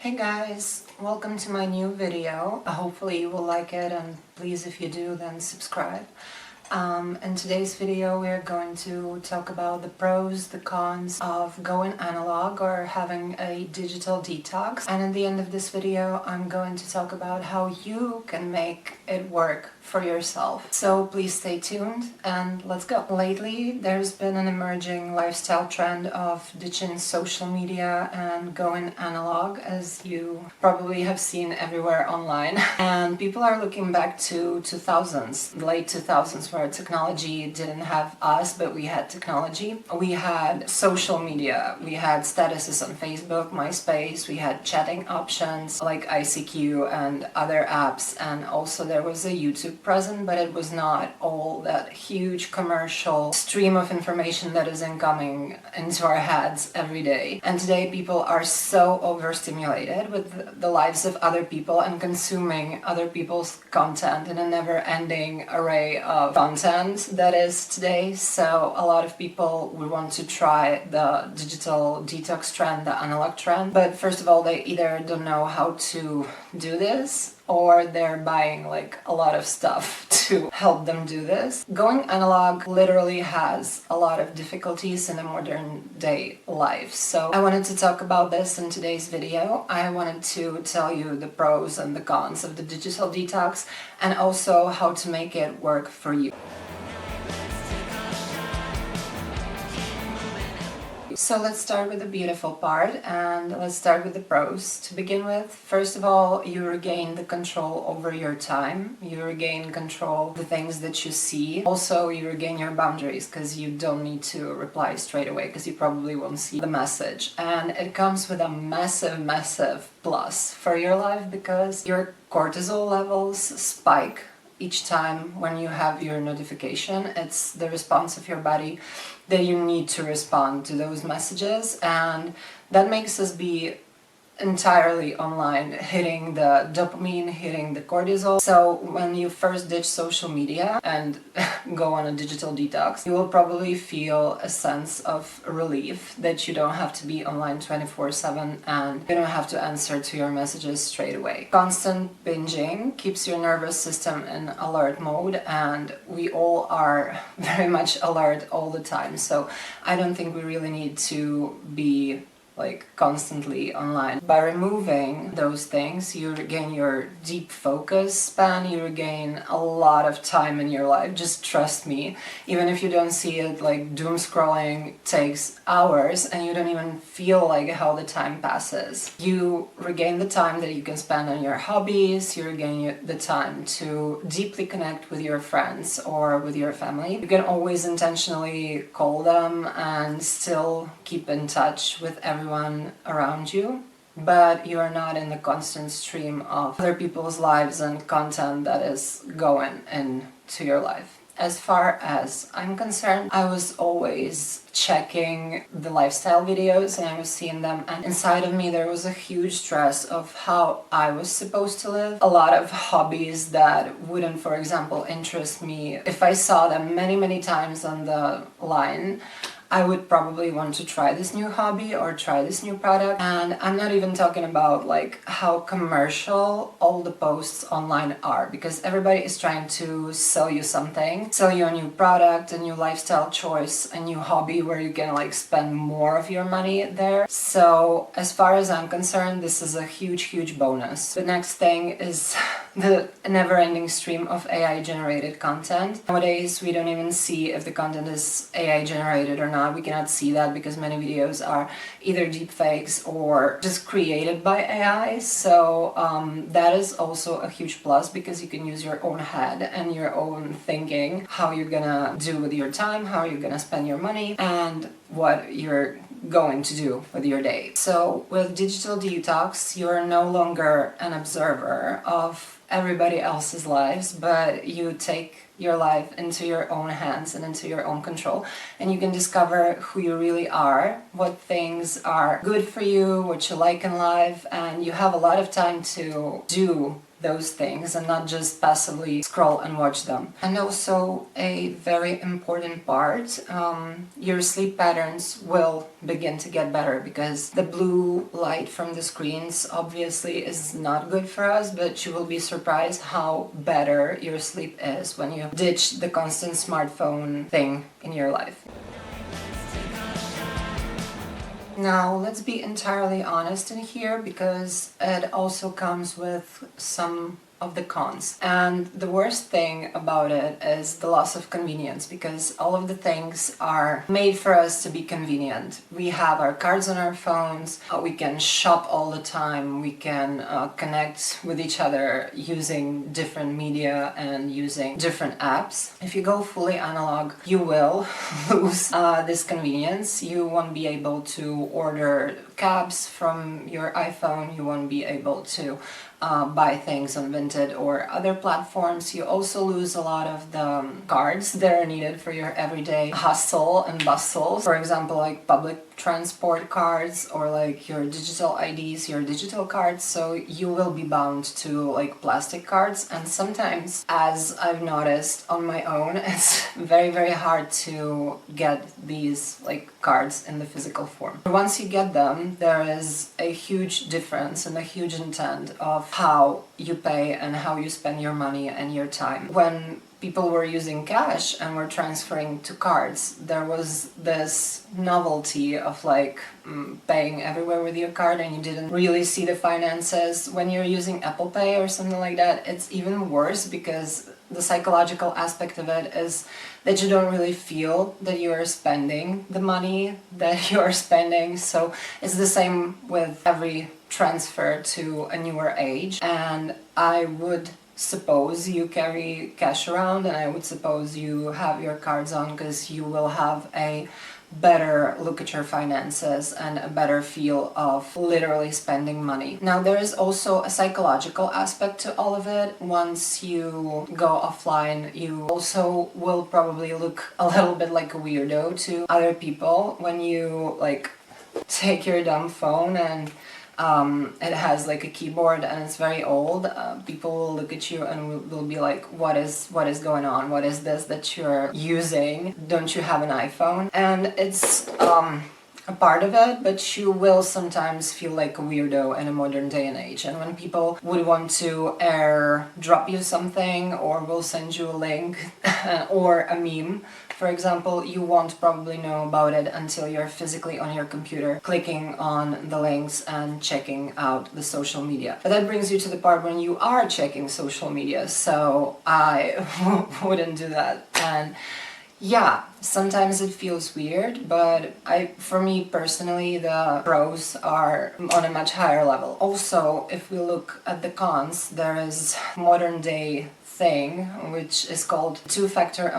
Hey guys, welcome to my new video. Hopefully you will like it, and please, if you do, then subscribe. In today's video we're going to talk about the pros, the cons of going analog or having a digital detox. And at the end of this video I'm going to talk about how you can make it work for yourself. So please stay tuned and let's go. Lately there's been an emerging lifestyle trend of ditching social media and going analog, as you probably have seen everywhere online. And people are looking back to 2000s, late 2000s, where technology didn't have us, but we had technology. We had social media, we had statuses on Facebook, MySpace, we had chatting options like ICQ and other apps, and also there was a YouTube present, but it was not all that huge commercial stream of information that is incoming into our heads every day. And today people are so overstimulated with the lives of other people and consuming other people's content in a never-ending array of content that is today. So a lot of people would want to try the digital detox trend, the analog trend, but first of all they either don't know how to do this, or they're buying like a lot of stuff to help them do this. Going analog literally has a lot of difficulties in a modern day life. So I wanted to talk about this in today's video. I wanted to tell you the pros and the cons of the digital detox and also how to make it work for you. So let's start with the beautiful part, and let's start with the pros. To begin with, first of all, you regain the control over your time. You regain control of the things that you see. Also, you regain your boundaries because you don't need to reply straight away because you probably won't see the message. And it comes with a massive plus for your life because your cortisol levels spike each time when you have your notification. It's the response of your body that you need to respond to those messages, and that makes us be entirely online, hitting the dopamine, hitting the cortisol. So when you first ditch social media and go on a digital detox, you will probably feel a sense of relief that you don't have to be online 24/7 and you don't have to answer to your messages straight away. Constant binging keeps your nervous system in alert mode, and we all are very much alert all the time. So I don't think we really need to be like constantly online. By removing those things, you regain your deep focus span, you regain a lot of time in your life. Just trust me, even if you don't see it, like doom scrolling takes hours and you don't even feel like how the time passes. You regain the time that you can spend on your hobbies, you regain the time to deeply connect with your friends or with your family. You can always intentionally call them and still keep in touch with everyone around you, but you are not in the constant stream of other people's lives and content that is going into your life. As far as I'm concerned, I was always checking the lifestyle videos and I was seeing them, and inside of me there was a huge stress of how I was supposed to live. A lot of hobbies that wouldn't, for example, interest me. If I saw them many times on the line, I would probably want to try this new hobby or try this new product. And I'm not even talking about like how commercial all the posts online are, because everybody is trying to sell you something, sell you a new product, a new lifestyle choice, a new hobby where you can like spend more of your money there. So as far as I'm concerned, this is a huge bonus. The next thing is the never-ending stream of AI generated content. Nowadays we don't even see if the content is AI generated or not. We cannot see that because many videos are either deepfakes or just created by AI. So that is also a huge plus because you can use your own head and your own thinking, how you're gonna do with your time, how you're gonna spend your money, and what you're going to do with your day. So with digital detox, you are no longer an observer of everybody else's lives, but you take your life into your own hands and into your own control, and you can discover who you really are, what things are good for you, what you like in life, and you have a lot of time to do those things and not just passively scroll and watch them. And also a very important part, your sleep patterns will begin to get better, because the blue light from the screens obviously is not good for us, but you will be surprised how better your sleep is when you ditch the constant smartphone thing in your life. Now, let's be entirely honest in here, because it also comes with some of the cons. And the worst thing about it is the loss of convenience, because all of the things are made for us to be convenient. We have our cards on our phones, we can shop all the time, we can connect with each other using different media and using different apps. If you go fully analog, you will lose this convenience. You won't be able to order cabs from your iPhone, you won't be able to buy things on Vinted or other platforms. You also lose a lot of the cards that are needed for your everyday hustle and bustle. For example, like public transport cards, or like your digital IDs, your digital cards. So you will be bound to like plastic cards, and sometimes, as I've noticed on my own, it's very hard to get these like cards in the physical form. Once you get them, there is a huge difference and a huge intent of how you pay and how you spend your money and your time. When people were using cash and were transferring to cards, there was this novelty of like paying everywhere with your card, and you didn't really see the finances. When you're using Apple Pay or something like that, it's even worse, because the psychological aspect of it is that you don't really feel that you are spending the money that you are spending. So it's the same with every transfer to a newer age. And I would suppose you carry cash around, and I would suppose you have your cards on, because you will have a better look at your finances and a better feel of literally spending money. Now, there is also a psychological aspect to all of it. Once you go offline, you also will probably look a little bit like a weirdo to other people when you like take your dumb phone and it has like a keyboard and it's very old. People will look at you and will be like, what is going on? What is this that you're using? Don't you have an iPhone? And it's a part of it, but you will sometimes feel like a weirdo in a modern day and age. And when people would want to drop you something, or will send you a link or a meme, for example, you won't probably know about it until you're physically on your computer clicking on the links and checking out the social media. But that brings you to the part when you are checking social media, so I wouldn't do that. And yeah, sometimes it feels weird, but for me personally, the pros are on a much higher level. Also, if we look at the cons, there is modern day thing which is called two-factor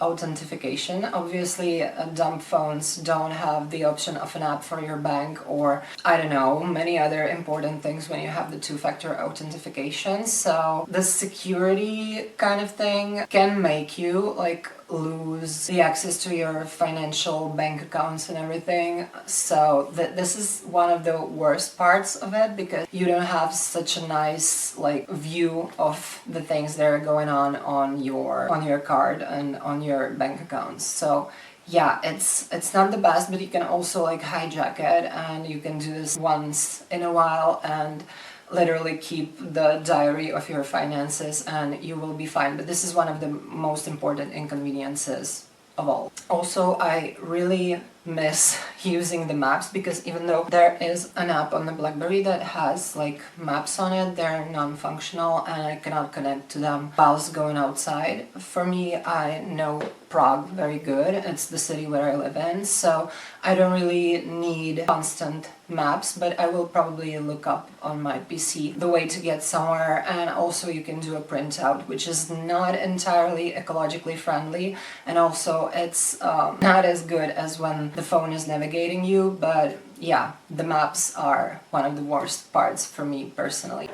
authentication. Obviously, dumb phones don't have the option of an app for your bank, or I don't know, many other important things when you have the two-factor authentication. So the security kind of thing can make you like lose the access to your financial bank accounts and everything. So this is one of the worst parts of it, because you don't have such a nice like view of the things that are going on your card and on your bank accounts. So yeah, it's not the best, but you can also like hijack it, and you can do this once in a while and literally keep the diary of your finances, and you will be fine. But this is one of the most important inconveniences of all. Also, I really miss using the maps, because even though there is an app on the BlackBerry that has like maps on it, they're non-functional and I cannot connect to them whilst going outside. For me, I know Prague very good. It's the city where I live in, so I don't really need constant maps, but I will probably look up on my PC the way to get somewhere. And also you can do a printout, which is not entirely ecologically friendly, and also it's not as good as when the phone is navigating you. But yeah, the maps are one of the worst parts for me personally.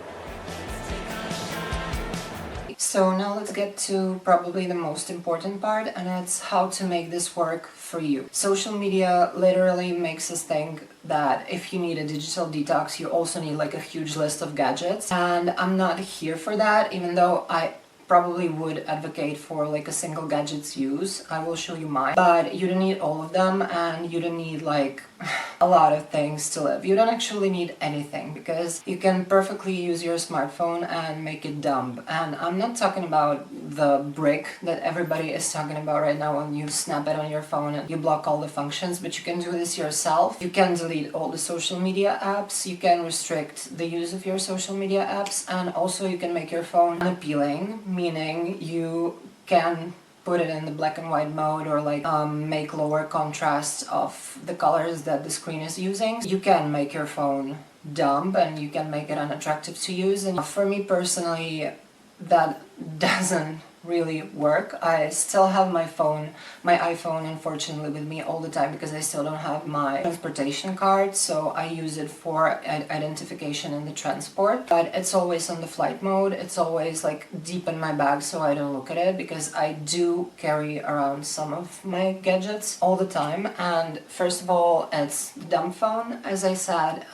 So now let's get to probably the most important part, and it's how to make this work for you. Social media literally makes us think that if you need a digital detox, you also need like a huge list of gadgets. And I'm not here for that, even though I probably would advocate for like a single gadget's use. I will show you mine. But you don't need all of them, and you don't need like a lot of things to live. You don't actually need anything, because you can perfectly use your smartphone and make it dumb. And I'm not talking about the brick that everybody is talking about right now when you snap it on your phone and you block all the functions, but you can do this yourself. You can delete all the social media apps, you can restrict the use of your social media apps, and also you can make your phone unappealing, meaning you can put it in the black and white mode, or like make lower contrast of the colors that the screen is using. You can make your phone dumb and you can make it unattractive to use. And for me personally, that doesn't really work. I still have my iPhone unfortunately with me all the time, because I still don't have my transportation card, so I use it for identification in the transport. But it's always on the flight mode, it's always like deep in my bag so I don't look at it, because I do carry around some of my gadgets all the time. And first of all, it's dumb phone. As I said,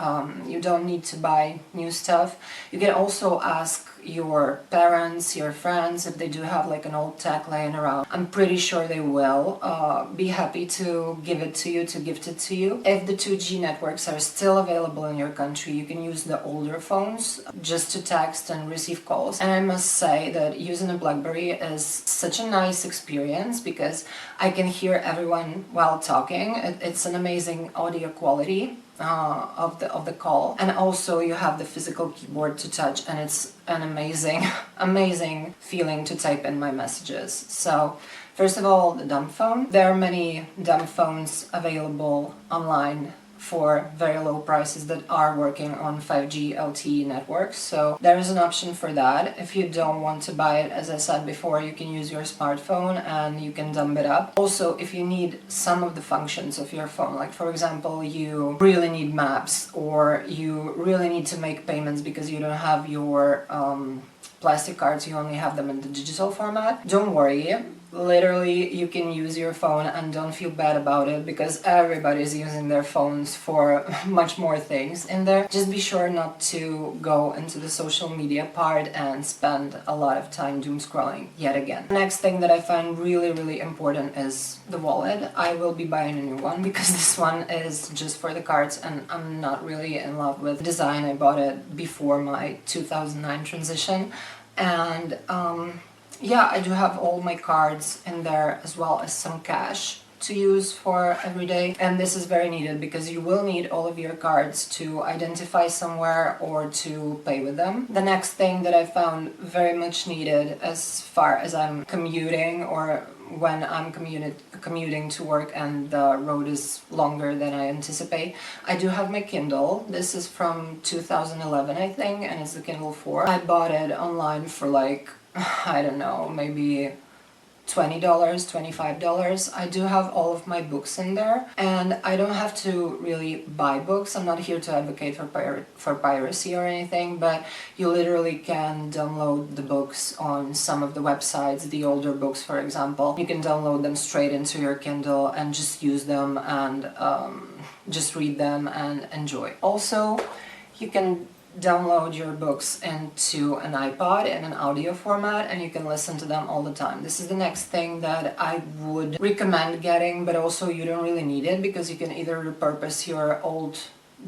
you don't need to buy new stuff. You can also ask your parents, your friends, if they do have like an old tech laying around. I'm pretty sure they will be happy to give it to you, to gift it to you. If the 2G networks are still available in your country, you can use the older phones just to text and receive calls. And I must say that using a BlackBerry is such a nice experience, because I can hear everyone while talking. It's an amazing audio quality of the call, and also you have the physical keyboard to touch, and it's an amazing feeling to type in my messages. So first of all, the dumb phone. There are many dumb phones available online for very low prices that are working on 5G LTE networks, so there is an option for that. If you don't want to buy it, as I said before, you can use your smartphone and you can dumb it up. Also, if you need some of the functions of your phone, like for example, you really need maps, or you really need to make payments because you don't have your plastic cards, you only have them in the digital format, don't worry. Literally, you can use your phone and don't feel bad about it, because everybody's using their phones for much more things in there. Just be sure not to go into the social media part and spend a lot of time doom scrolling yet again. The next thing that I find really important is the wallet. I will be buying a new one, because this one is just for the cards and I'm not really in love with the design. I bought it before my 2009 transition, and yeah, I do have all my cards in there, as well as some cash to use for every day. And this is very needed, because you will need all of your cards to identify somewhere or to pay with them. The next thing that I found very much needed as far as I'm commuting, or when I'm commuting to work and the road is longer than I anticipate, I do have my Kindle. This is from 2011, I think, and it's the Kindle 4. I bought it online for like, I don't know, maybe $20, $25. I do have all of my books in there, and I don't have to really buy books. I'm not here to advocate for piracy or anything, but you literally can download the books on some of the websites, the older books for example. You can download them straight into your Kindle and just use them and just read them and enjoy. Also, you can download your books into an iPod in an audio format, and you can listen to them all the time. This is the next thing that I would recommend getting, but also you don't really need it, because you can either repurpose your old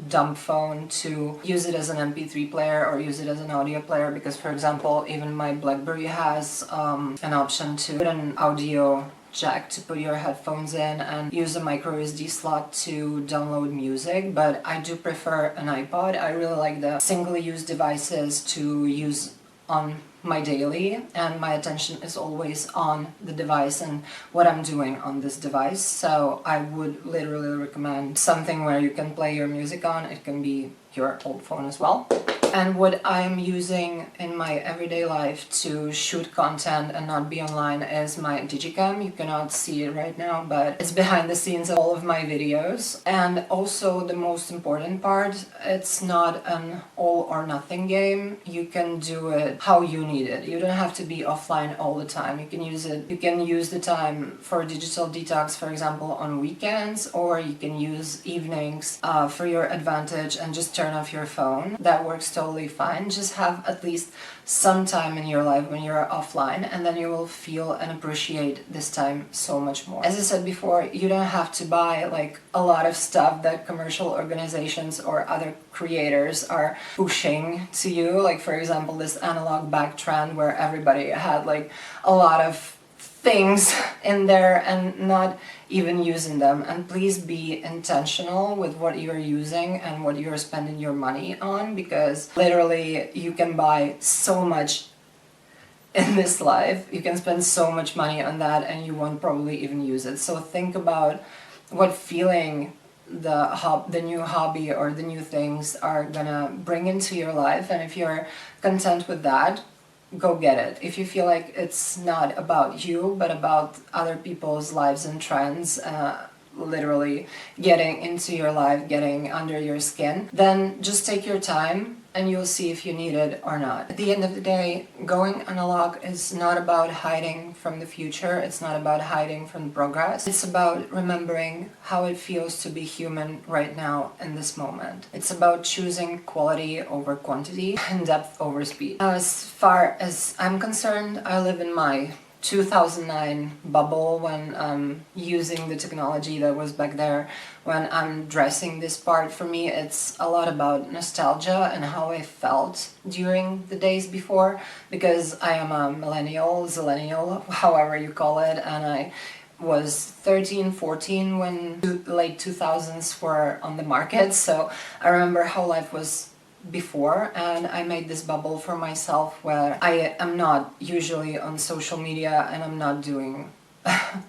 dumb phone to use it as an MP3 player or use it as an audio player, because for example, even my BlackBerry has an option to put an audio jack to put your headphones in and use a micro SD slot to download music, but I do prefer an iPod. I really like the single-use devices to use on my daily, and my attention is always on the device and what I'm doing on this device. So I would literally recommend something where you can play your music on. It can be your old phone as well. And what I'm using in my everyday life to shoot content and not be online is my digicam. You cannot see it right now, but it's behind the scenes of all of my videos. And also the most important part, it's not an all or nothing game. You can do it how you need it. You don't have to be offline all the time. You can use the time for digital detox, for example, on weekends, or you can use evenings for your advantage and just turn off your phone. That works totally fine. Just have at least some time in your life when you're offline, and then you will feel and appreciate this time so much more. As I said before, you don't have to buy like a lot of stuff that commercial organizations or other creators are pushing to you. Like, for example, this analog back trend where everybody had like a lot of things in there and not even using them. And please be intentional with what you're using and what you're spending your money on, because literally you can buy so much in this life. You can spend so much money on that and you won't probably even use it. So think about what feeling the new hobby or the new things are gonna bring into your life, and if you're content with that, go get it. If you feel like it's not about you but about other people's lives and trends, literally getting into your life, getting under your skin, then just take your time and you'll see if you need it or not. At the end of the day, going analog is not about hiding from the future. It's not about hiding from progress. It's about remembering how it feels to be human right now in this moment. It's about choosing quality over quantity and depth over speed. As far as I'm concerned, I live in my 2009 bubble when I'm using the technology that was back there, when I'm dressing this part. For me, it's a lot about nostalgia and how I felt during the days before, because I am a millennial, zillennial, however you call it, and I was 13, 14 when late 2000s were on the market, so I remember how life was before, and I made this bubble for myself where I am not usually on social media and I'm not doing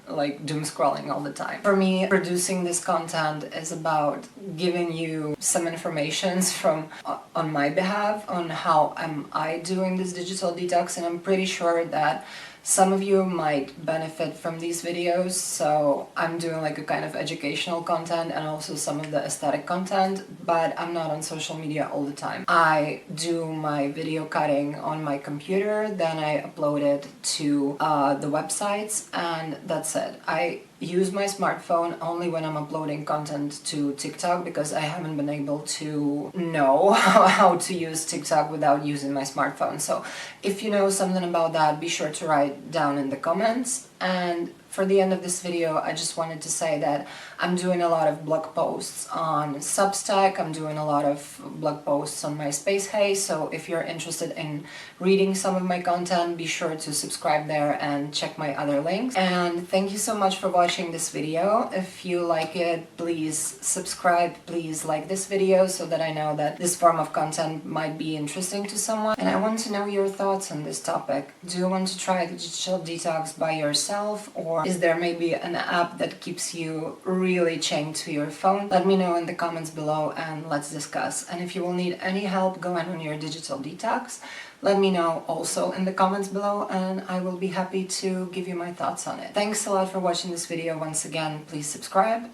like doom scrolling all the time. For me, producing this content is about giving you some informations from on my behalf on how am I doing this digital detox, and I'm pretty sure that some of you might benefit from these videos, so I'm doing like a kind of educational content and also some of the aesthetic content, but I'm not on social media all the time. I do my video cutting on my computer, then I upload it to the websites, and that's it. I use my smartphone only when I'm uploading content to TikTok, because I haven't been able to know how to use TikTok without using my smartphone. So if you know something about that, be sure to write down in the comments. And for the end of this video, I just wanted to say that I'm doing a lot of blog posts on Substack, I'm doing a lot of blog posts on my Space Hay, so if you're interested in reading some of my content, be sure to subscribe there and check my other links. And thank you so much for watching this video. If you like it, please subscribe, please like this video so that I know that this form of content might be interesting to someone. And I want to know your thoughts on this topic. Do you want to try the digital detox by yourself, or is there maybe an app that keeps you really chained to your phone? Let me know in the comments below and let's discuss. And if you will need any help going on your digital detox, let me know also in the comments below and I will be happy to give you my thoughts on it. Thanks a lot for watching this video once again. Please subscribe.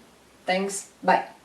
Thanks. Bye.